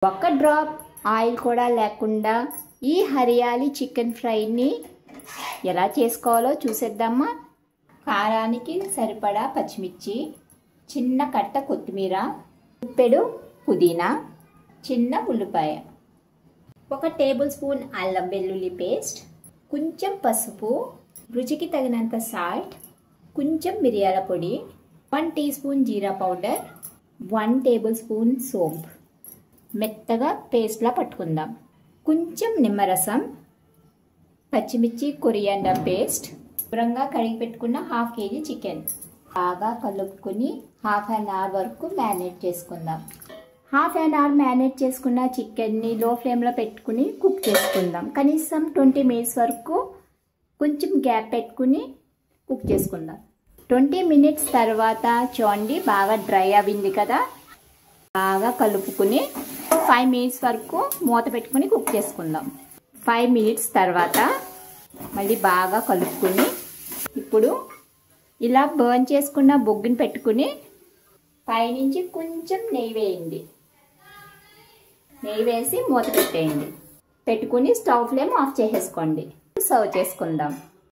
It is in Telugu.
ఒక్క డ్రాప్ ఆయిల్ కూడా లేకుండా ఈ హరియాలి చికెన్ ఫ్రైని ఎలా చేసుకోవాలో చూసేద్దామా. కారానికి సరిపడా పచ్చిమిర్చి, చిన్న కట్ట కొత్తిమీర, ఉప్పెడు పుదీనా, చిన్న ఉల్లిపాయ, 1 టేబుల్ స్పూన్ అల్లం వెల్లుల్లి పేస్ట్, కొంచెం పసుపు, రుచికి తగినంత సాల్ట్, కొంచెం మిరియాల పొడి, 1 టీ స్పూన్ జీరా పౌడర్, 1 టేబుల్ స్పూన్ సోంపు. మెత్తగా పేస్ట్లా పట్టుకుందాం. కొంచెం నిమ్మరసం, పచ్చిమిర్చి, కొరియాండర్ పేస్ట్, శుభ్రంగా కడిగి పెట్టుకున్న 1/2 కేజీ చికెన్ బాగా కలుపుకొని 1/2 అవర్ వరకు మ్యారినేట్ చేసుకుందాం. 1/2 అవర్ మ్యారినేట్ చేసుకున్న చికెన్ని లో ఫ్లేమ్లో పెట్టుకుని కుక్ చేసుకుందాం. కనీసం 20 మినిట్స్ వరకు కొంచెం గ్యాప్ పెట్టుకుని కుక్ చేసుకుందాం. 20 మినిట్స్ తర్వాత చూడండి బాగా డ్రై అయింది కదా. బాగా కలుపుకుని 5 మినిట్స్ వరకు మూత పెట్టుకుని కుక్ చేసుకుందాం. 5 మినిట్స్ తర్వాత మళ్ళీ బాగా కలుపుకుని ఇప్పుడు ఇలా బర్న్ చేసుకున్న బొగ్గుని పెట్టుకుని పైనుంచి కొంచెం నెయ్యి వేయండి. నెయ్యి వేసి మూత పెట్టేయండి. పెట్టుకుని స్టవ్ ఫ్లేమ్ ఆఫ్ చేసేసుకోండి. సర్వ్ చేసుకుందాం.